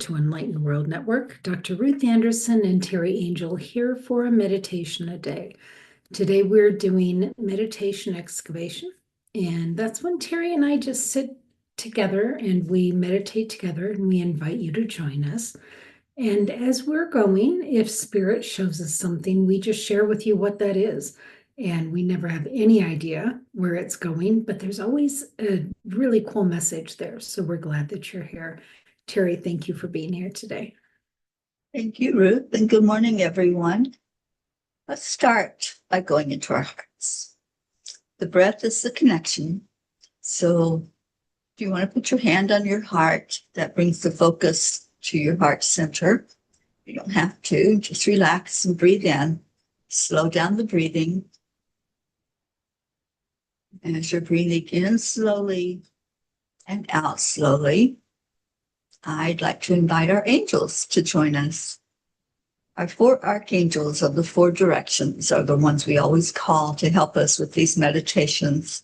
to Enlightened World Network. Dr. Ruth Anderson and Teri Angel here for a meditation a day. Today we're doing meditation excavation, and that's when Teri and I just sit together and we meditate together, and we invite you to join us. And as we're going, if Spirit shows us something, we just share with you what that is. And we never have any idea where it's going, but there's always a really cool message there. So we're glad that you're here. Teri, thank you for being here today. Thank you, Ruth, and good morning, everyone. Let's start by going into our hearts. The breath is the connection. So if you want to put your hand on your heart, that brings the focus to your heart center. You don't have to, just relax and breathe in. Slow down the breathing. And as you're breathing in slowly and out slowly, I'd like to invite our angels to join us. Our 4 archangels of the 4 directions are the ones we always call to help us with these meditations.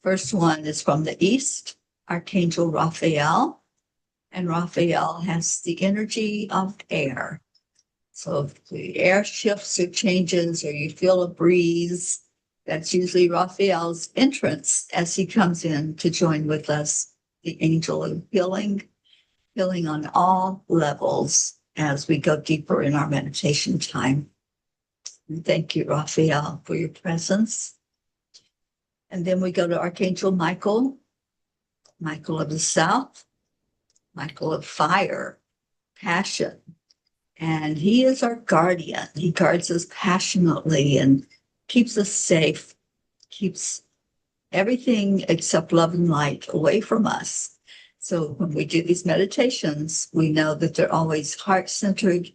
First one is from the east, Archangel Raphael. And Raphael has the energy of air. So if the air shifts or changes or you feel a breeze, that's usually Raphael's entrance as he comes in to join with us, the angel of healing on all levels as we go deeper in our meditation time. And thank you, Raphael, for your presence. And then we go to Archangel Michael, Michael of the South, Michael of fire, passion. And he is our guardian. He guards us passionately and keeps us safe, keeps everything except love and light away from us. So when we do these meditations, we know that they're always heart-centered,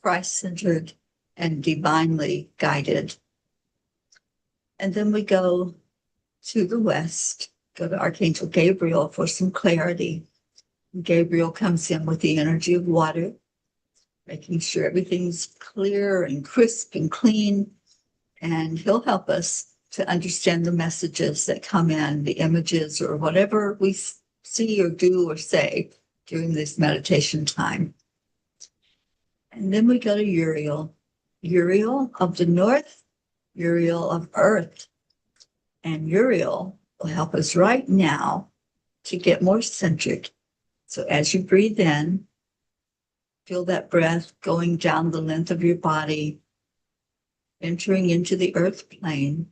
Christ-centered, and divinely guided. And then we go to the west, go to Archangel Gabriel for some clarity. Gabriel comes in with the energy of water, making sure everything's clear and crisp and clean, and he'll help us to understand the messages that come in, the images or whatever we see or do or say during this meditation time. And then we go to Uriel, Uriel of the north, Uriel of earth. And Uriel will help us right now to get more centered. So as you breathe in, feel that breath going down the length of your body, entering into the earth plane.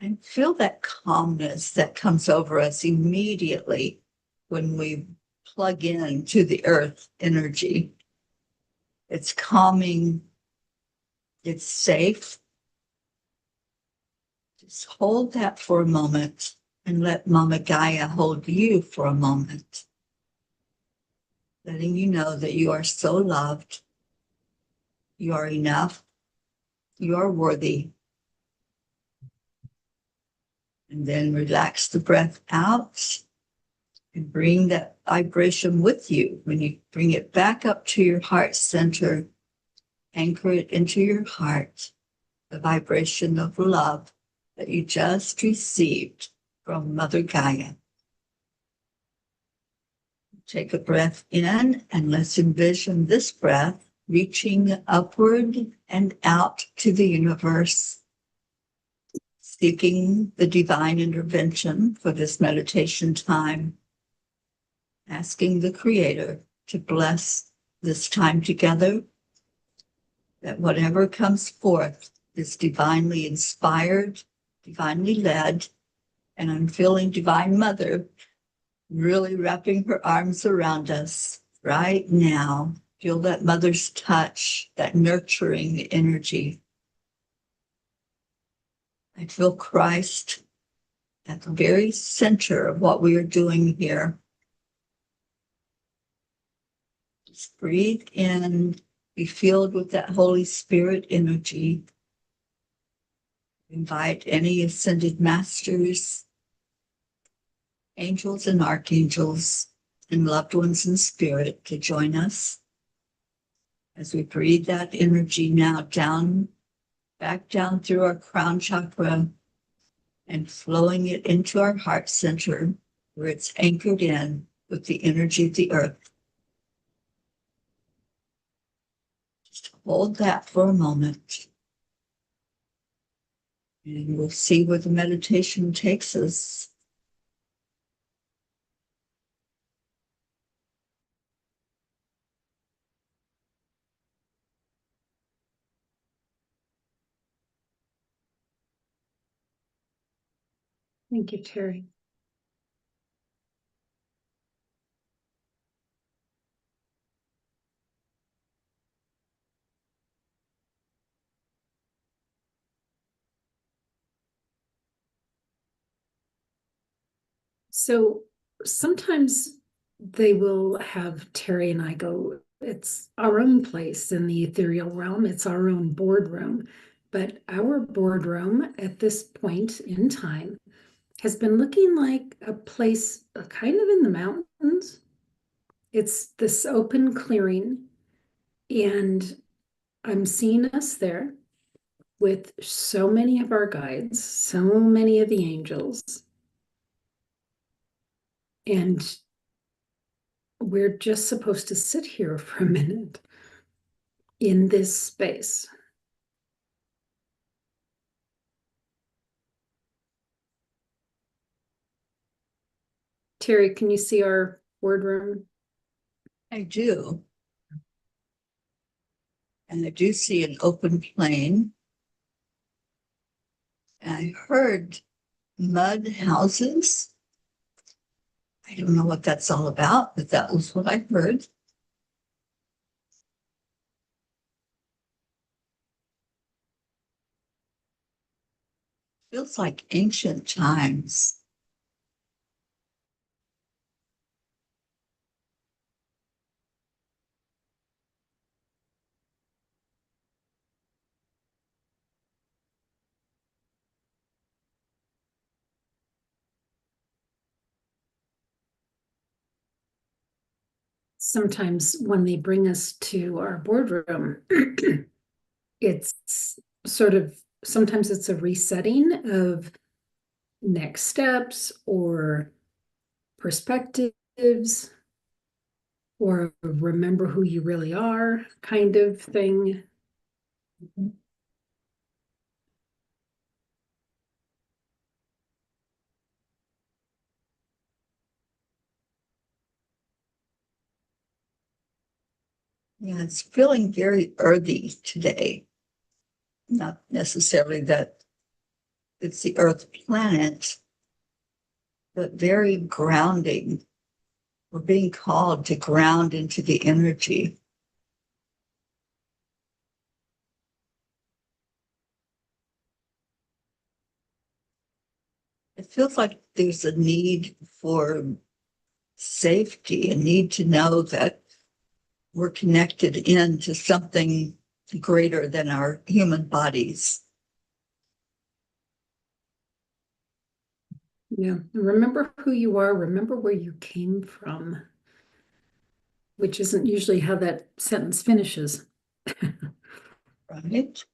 And feel that calmness that comes over us immediately when we plug in to the earth energy. It's calming. It's safe. Just hold that for a moment and let Mama Gaia hold you for a moment. Letting you know that you are so loved. You are enough. You are worthy. And then relax the breath out and bring that vibration with you. When you bring it back up to your heart center, anchor it into your heart, the vibration of love that you just received from Mother Gaia. Take a breath in and let's envision this breath reaching upward and out to the universe, seeking the divine intervention for this meditation time, asking the Creator to bless this time together, that whatever comes forth is divinely inspired, divinely led, and I'm feeling Divine Mother really wrapping her arms around us right now. Feel that mother's touch, that nurturing energy. I feel Christ at the very center of what we are doing here. Just breathe in, be filled with that Holy Spirit energy. Invite any ascended masters, angels and archangels, and loved ones in spirit to join us as we breathe that energy now down, back down through our crown chakra and flowing it into our heart center where it's anchored in with the energy of the earth. hold that for a moment. And we'll see where the meditation takes us. Thank you, Teri. So sometimes they will have Teri and I go, it's our own place in the ethereal realm, it's our own boardroom. But our boardroom at this point in time has been looking like a place kind of in the mountains. It's this open clearing, and I'm seeing us there with so many of our guides, so many of the angels. And we're just supposed to sit here for a minute in this space. Teri, can you see our boardroom? I do. And I do see an open plain. And I heard mud houses. I don't know what that's all about, but that was what I heard. Feels like ancient times. Sometimes when they bring us to our boardroom, it's sort of, sometimes it's a resetting of next steps or perspectives or remember who you really are kind of thing. Yeah, it's feeling very earthy today. Not necessarily that it's the Earth planet, but very grounding. We're being called to ground into the energy. It feels like there's a need for safety, a need to know that we're connected into something greater than our human bodies. Yeah, remember who you are, remember where you came from, which isn't usually how that sentence finishes. Right?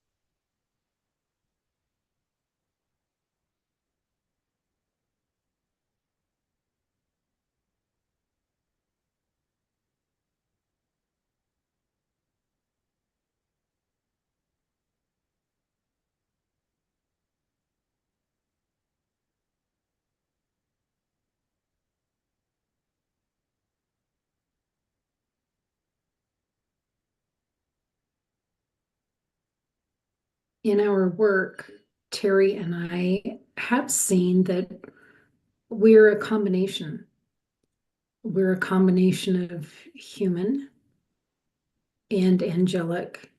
In our work, Teri and I have seen that we're a combination. We're a combination of human and angelic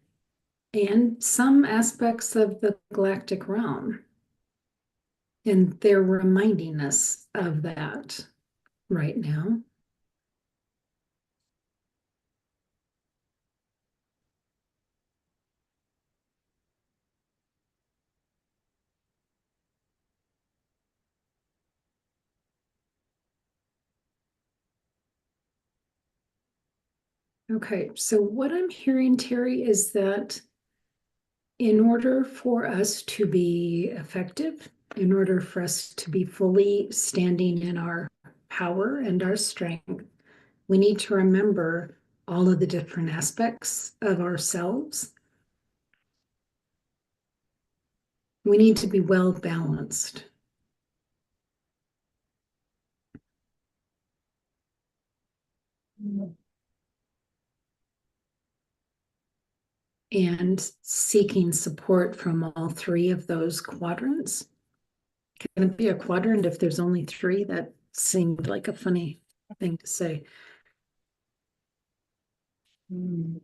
and some aspects of the galactic realm. And they're reminding us of that right now. Okay, so what I'm hearing, Teri, is that in order for us to be effective, in order for us to be fully standing in our power and our strength, we need to remember all of the different aspects of ourselves We need to be well balanced. And seeking support from all three of those quadrants. Can it be a quadrant if there's only three? That seemed like a funny thing to say. I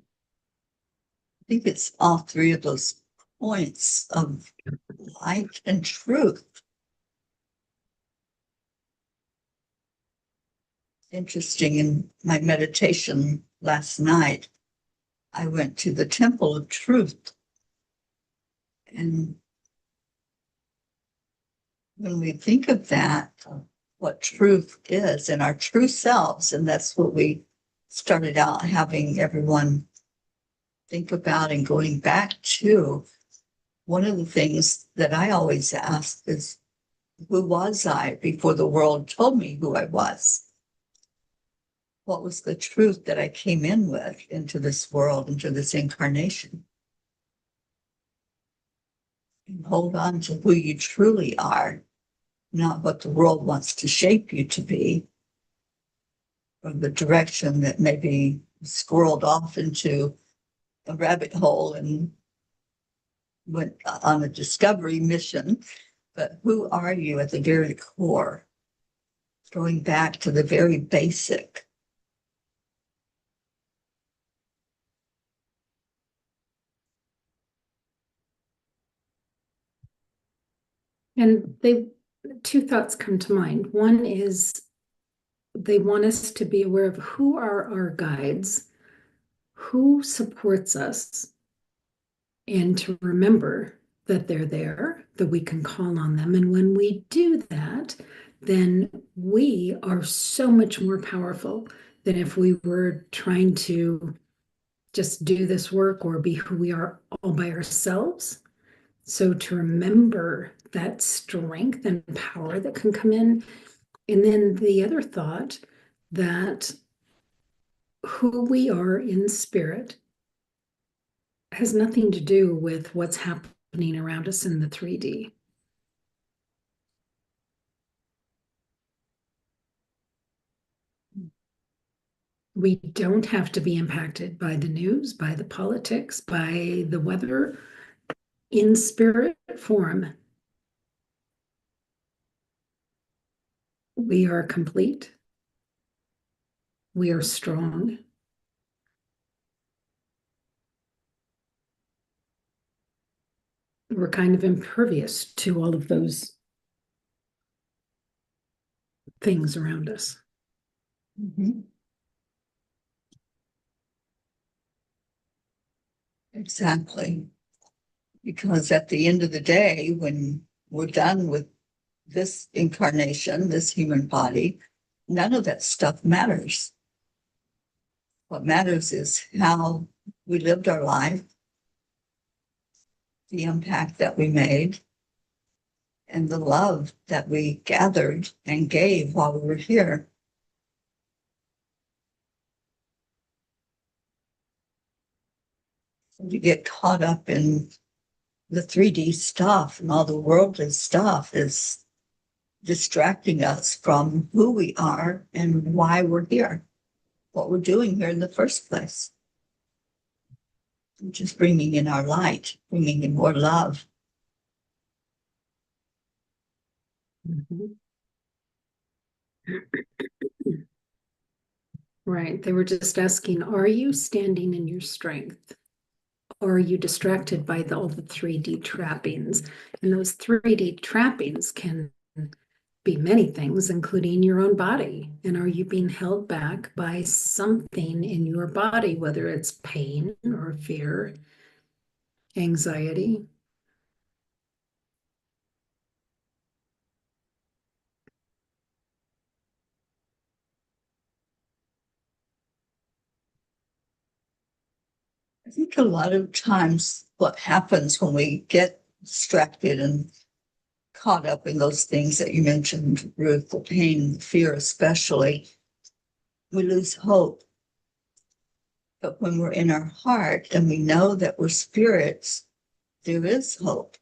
think it's all three of those points of light and truth. Interesting, in my meditation last night, I went to the Temple of Truth. And when we think of that, what truth is and our true selves, and that's what we started out having everyone think about and going back to, one of the things that I always ask is, who was I before the world told me who I was? What was the truth that I came in with into this world, into this incarnation? And hold on to who you truly are, not what the world wants to shape you to be, or the direction that maybe squirreled off into a rabbit hole and went on a discovery mission. But who are you at the very core? Going back to the very basic. And two thoughts come to mind. One is they want us to be aware of who are our guides, who supports us, and to remember that they're there, that we can call on them. And when we do that, then we are so much more powerful than if we were trying to just do this work or be who we are all by ourselves. So to remember that strength and power that can come in. And then the other thought that who we are in spirit has nothing to do with what's happening around us in the 3D. We don't have to be impacted by the news, by the politics, by the weather. In spirit form, we are complete. We are strong. We're kind of impervious to all of those things around us. Mm-hmm. Exactly. Because at the end of the day, when we're done with this incarnation, this human body, none of that stuff matters. What matters is how we lived our life, the impact that we made, and the love that we gathered and gave while we were here. We get caught up in the 3D stuff, and all the worldly stuff is distracting us from who we are and why we're here, what we're doing here in the first place. Just bringing in our light, bringing in more love. Mm-hmm. Right. They were just asking, are you standing in your strength? Or are you distracted by all the 3D trappings? And those 3D trappings can be many things, including your own body. And are you being held back by something in your body, whether it's pain or fear, anxiety? I think a lot of times what happens when we get distracted and caught up in those things that you mentioned, Ruth, the pain, the fear especially, we lose hope. But when we're in our heart and we know that we're spirits, there is hope.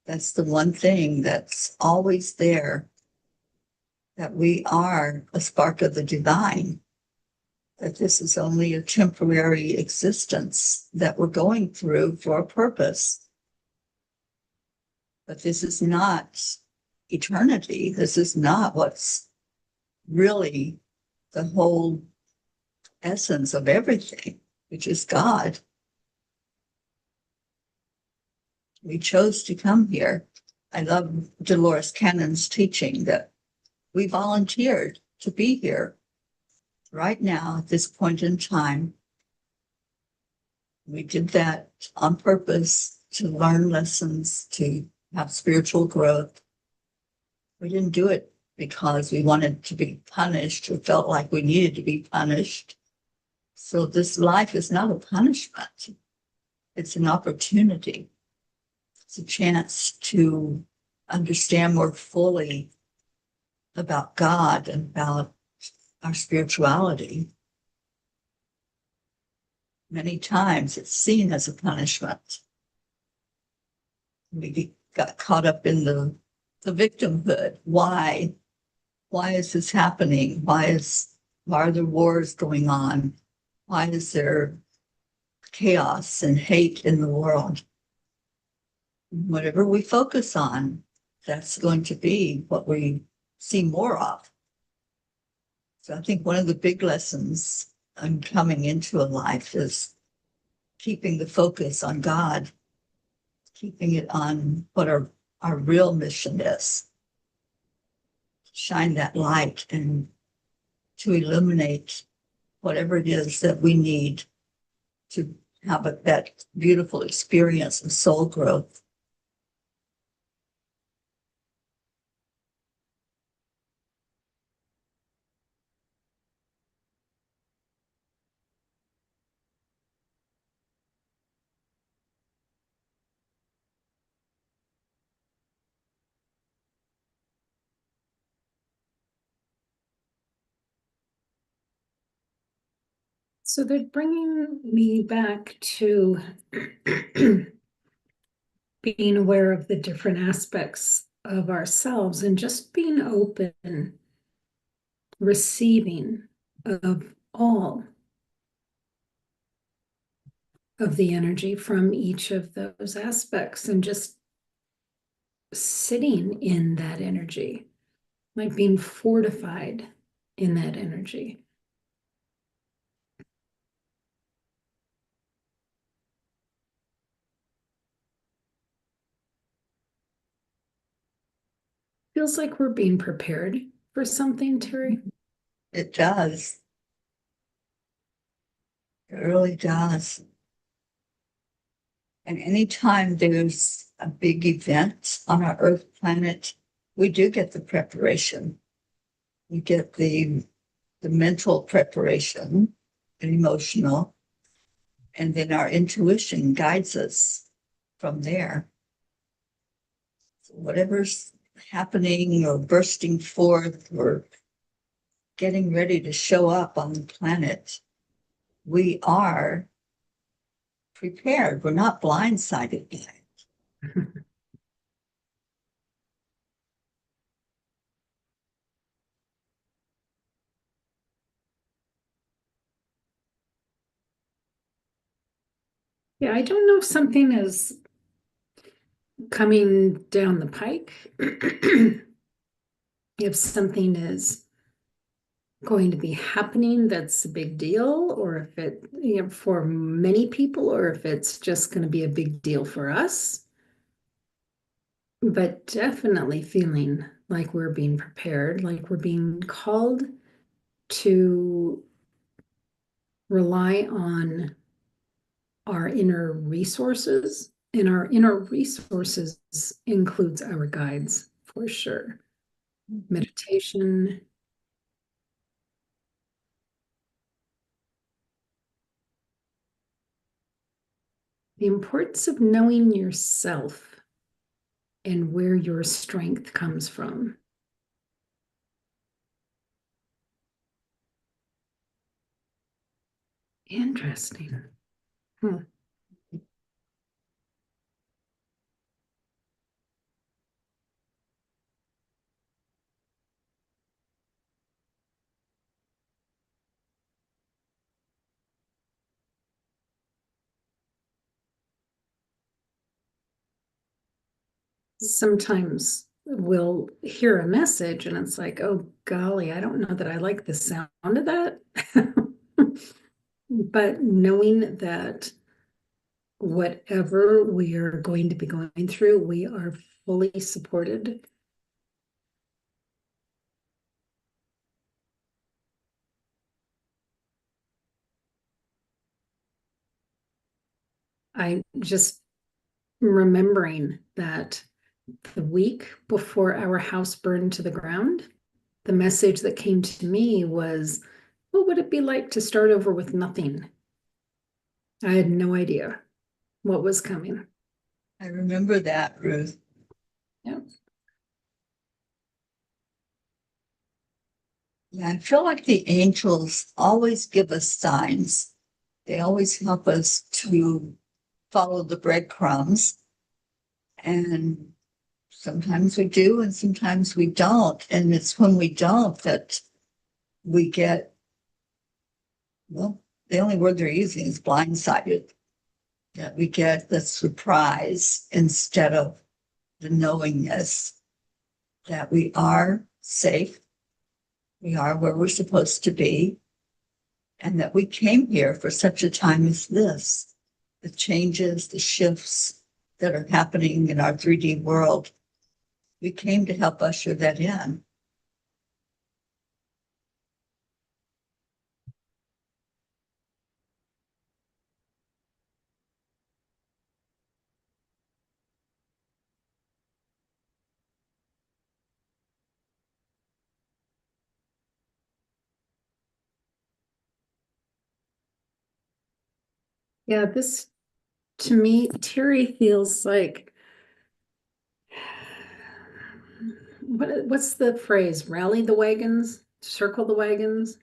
That's the one thing that's always there, that we are a spark of the divine, that this is only a temporary existence that we're going through for a purpose. But this is not eternity. This is not what's really the whole essence of everything, which is God. We chose to come here. I love Dolores Cannon's teaching that we volunteered to be here right now at this point in time. We did that on purpose to learn lessons, to have spiritual growth. We didn't do it because we wanted to be punished or felt like we needed to be punished. So this life is not a punishment. It's an opportunity. It's a chance to understand more fully about God and about our spirituality. Many times it's seen as a punishment. We got caught up in the victimhood. Why? Why is this happening? Why are there wars going on? Why is there chaos and hate in the world? Whatever we focus on, that's going to be what we see more of. So I think one of the big lessons on coming into a life is keeping the focus on God, keeping it on what our real mission is. Shine that light and to illuminate whatever it is that we need to have that beautiful experience of soul growth. So they're bringing me back to being aware of the different aspects of ourselves and just being open, receiving of all of the energy from each of those aspects and just sitting in that energy, like being fortified in that energy. Feels like we're being prepared for something, Teri. It does. It really does. And anytime there's a big event on our Earth planet, we do get the preparation. We get the mental preparation and emotional, and then our intuition guides us from there. So whatever's happening or bursting forth or getting ready to show up on the planet, we are prepared. We're not blindsided by it. Yeah, I don't know if something is coming down the pike, if something is going to be happening that's a big deal, or if it, for many people, or if it's just going to be a big deal for us. But definitely feeling like we're being prepared, like we're being called to rely on our inner resources. And our inner resources includes our guides for sure. Meditation, the importance of knowing yourself and where your strength comes from. Interesting. Hmm. sometimes we'll hear a message and it's like, oh golly, I don't know that I like the sound of that. But knowing that whatever we are going to be going through, we are fully supported. I just remembering that the week before our house burned to the ground, the message that came to me was, what would it be like to start over with nothing? I had no idea what was coming. I remember that, Ruth. Yeah. Yeah, I feel like the angels always give us signs. They always help us to follow the breadcrumbs. And sometimes we do, and sometimes we don't. And it's when we don't that we get, well, the only word they're using is blindsided, that we get the surprise instead of the knowingness that we are safe, we are where we're supposed to be, and that we came here for such a time as this. The changes, the shifts that are happening in our 3D world, we came to help usher that in. Yeah, this to me, Teri feels like what's the phrase? Rally the wagons, circle the wagons.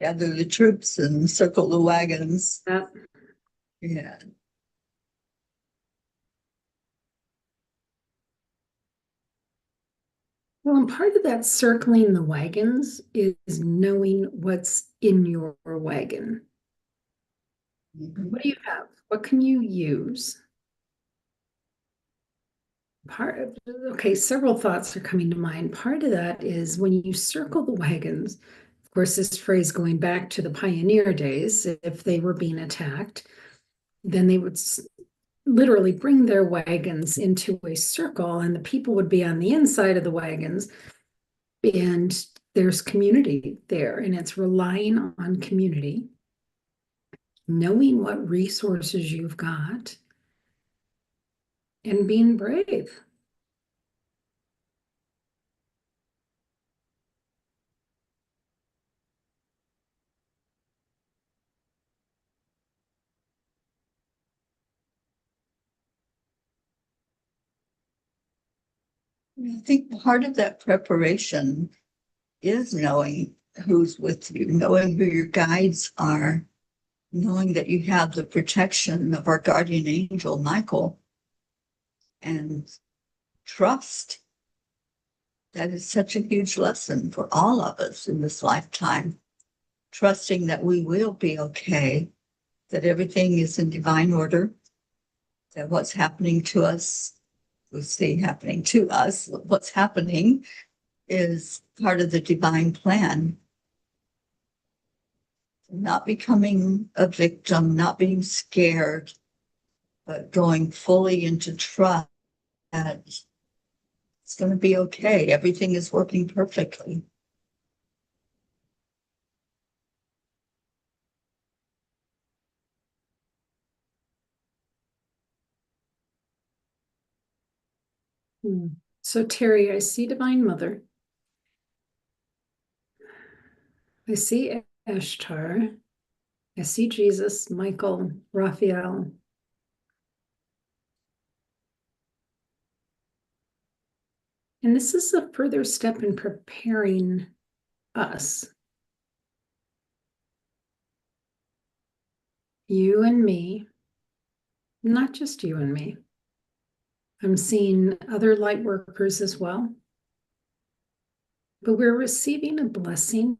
Gather the troops and circle the wagons. Yeah. Yeah. Well, and part of that circling the wagons is knowing what's in your wagon. Mhm. What do you have? What can you use? Okay, several thoughts are coming to mind. Part of that is when you circle the wagons, of course, this phrase going back to the pioneer days, if they were being attacked, then they would literally bring their wagons into a circle, and the people would be on the inside of the wagons, and there's community there, and it's relying on community, knowing what resources you've got, and being brave. I think part of that preparation is knowing who's with you, knowing who your guides are, knowing that you have the protection of our guardian angel, Michael, and trust. That is such a huge lesson for all of us in this lifetime. Trusting that we will be okay, that everything is in divine order, that what's happening to us, we see happening to us, what's happening is part of the divine plan. Not becoming a victim, not being scared, but going fully into trust that it's going to be okay. Everything is working perfectly. Hmm. So, Teri, I see Divine Mother. I see Ashtar. I see Jesus, Michael, Raphael. And this is a further step in preparing us, you and me, not just you and me. I'm seeing other light workers as well. But we're receiving a blessing.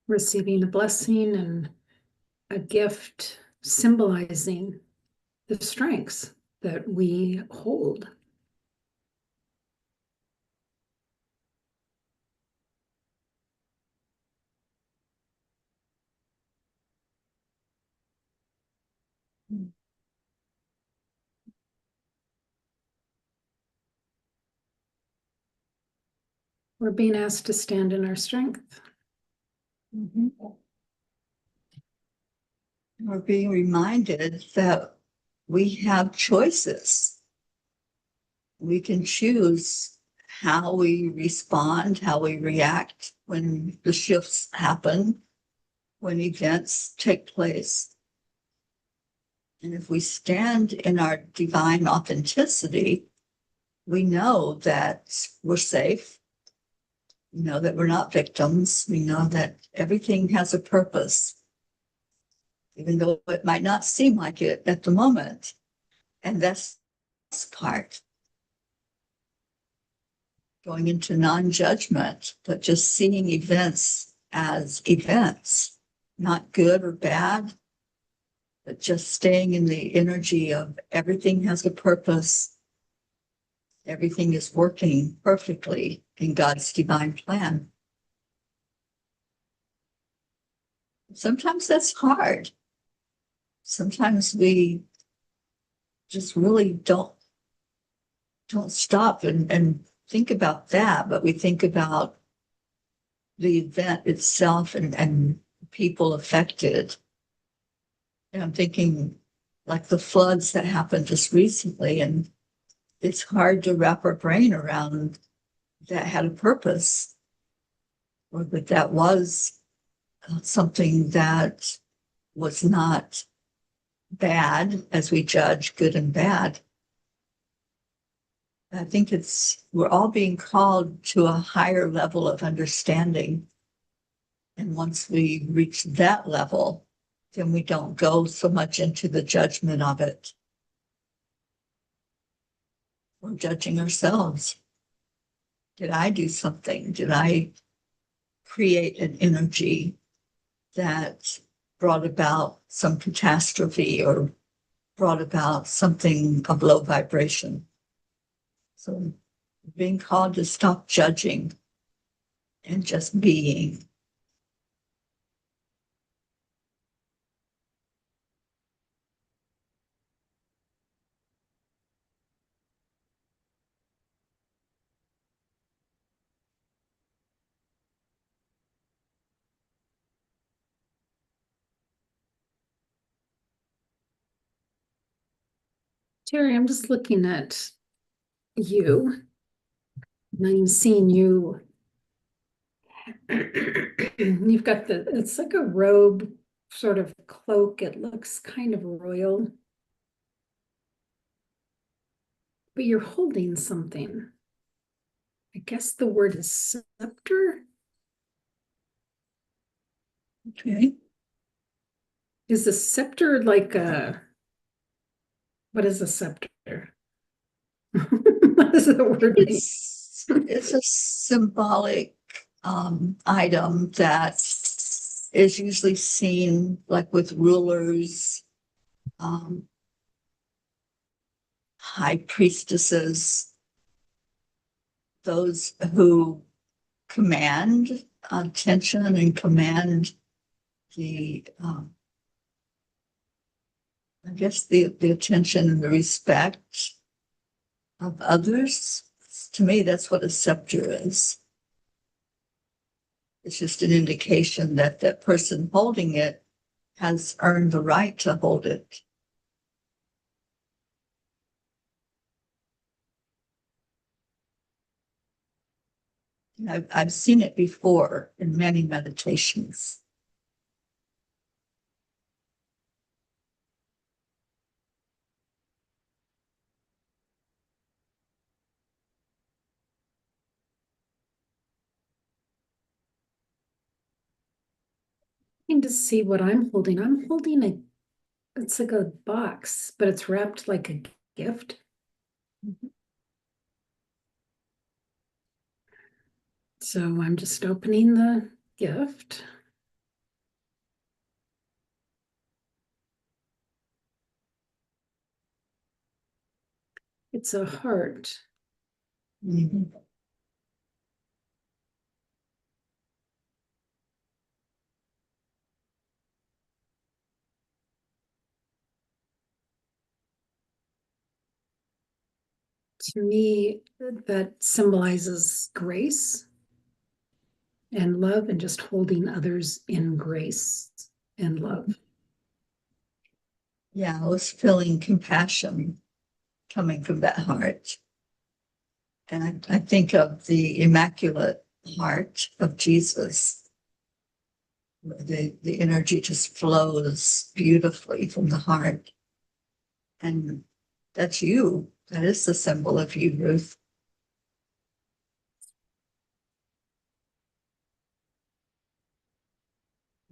receiving a blessing and a gift symbolizing the strengths that we hold. We're being asked to stand in our strength. Mhm. We're being reminded that we have choices. We can choose how we respond, how we react when the shifts happen, when events take place. And if we stand in our divine authenticity, we know that we're safe. We know that we're not victims. We know that everything has a purpose, even though it might not seem like it at the moment. And that's part. Going into non-judgment, but just seeing events as events, not good or bad, but just staying in the energy of everything has a purpose. Everything is working perfectly in God's divine plan. Sometimes that's hard. Sometimes we just really don't stop and think about that, but we think about the event itself and people affected. And I'm thinking like the floods that happened just recently, and it's hard to wrap our brain around that had a purpose, or that was something that was not bad as we judge good and bad. I think we're all being called to a higher level of understanding. And once we reach that level, then we don't go so much into the judgment of it. We're judging ourselves. Did I do something? Did I create an energy that brought about some catastrophe or brought about something of low vibration? So being called to stop judging and just being. Teri, I'm just looking at you, and I'm seeing you. You've got it's like a robe sort of cloak. It looks kind of royal, but you're holding something. I guess the word is scepter. Okay. Is a scepter like what is a scepter? What does the word mean? It's a symbolic item that is usually seen like with rulers, high priestesses, those who command attention and command the, I guess, the attention and the respect of others. To me, that's what a scepter is. It's just an indication that that person holding it has earned the right to hold it. I've seen it before in many meditations. To see what I'm holding. I'm holding it's like a box, but it's wrapped like a gift. So I'm just opening the gift. It's a heart. Mhm. To me, that symbolizes grace and love and just holding others in grace and love. Yeah, I was feeling compassion coming from that heart. And I think of the Immaculate Heart of Jesus. The energy just flows beautifully from the heart. And that's you. That is the symbol of you, Ruth.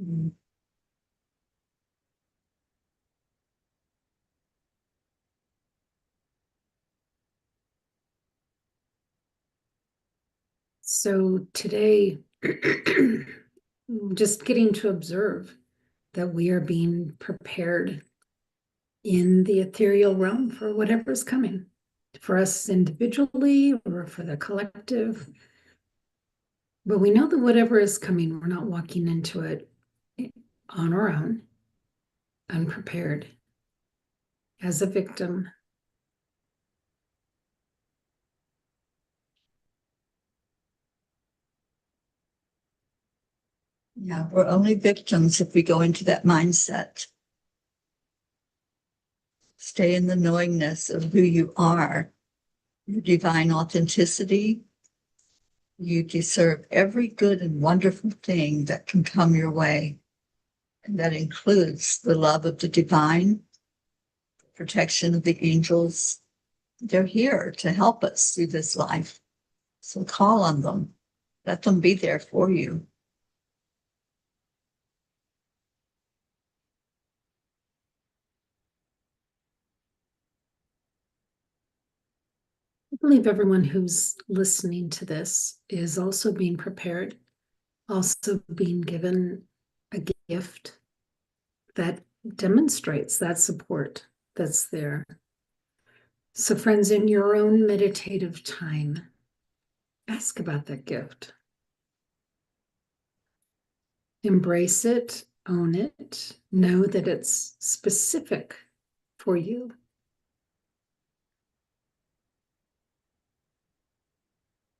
Mm. So today, just getting to observe that we are being prepared in the ethereal realm for whatever's coming, for us individually or for the collective. But we know that whatever is coming, we're not walking into it on our own, unprepared, as a victim. Yeah, we're only victims if we go into that mindset. Stay in the knowingness of who you are, your divine authenticity. You deserve every good and wonderful thing that can come your way. And that includes the love of the divine, protection of the angels. They're here to help us through this life. So call on them. Let them be there for you. I believe everyone who's listening to this is also being prepared, also being given a gift that demonstrates that support that's there. So, friends, in your own meditative time, ask about that gift. Embrace it, own it, know that it's specific for you.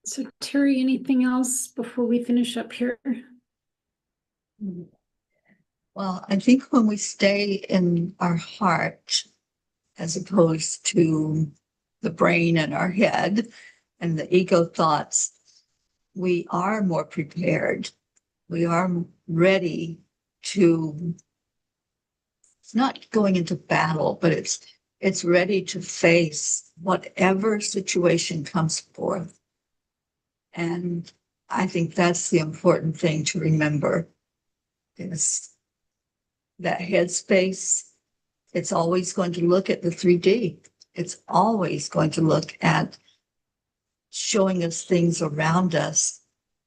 So, Teri, anything else before we finish up here? Well, I think when we stay in our heart, as opposed to the brain and our head and the ego thoughts, we are more prepared. We are ready to, it's not going into battle, but it's ready to face whatever situation comes forth. And I think that's the important thing to remember is that headspace. It's always going to look at the 3D. It's always going to look at showing us things around us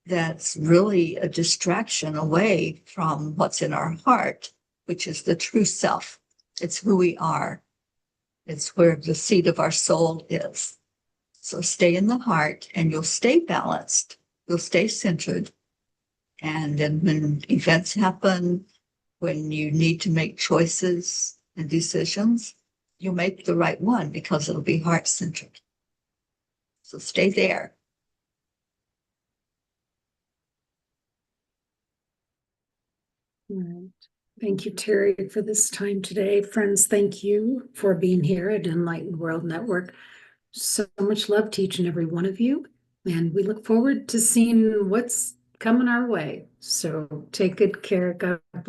that's really a distraction away from what's in our heart, which is the true self. It's who we are. It's where the seat of our soul is. So stay in the heart and you'll stay balanced. You'll stay centered. And then when events happen, when you need to make choices and decisions, you'll make the right one because it'll be heart centered. So stay there. Right. Thank you, Teri, for this time today. Friends, thank you for being here at Enlightened World Network. So much love to each and every one of you. And we look forward to seeing what's coming our way. So take good care. God bless.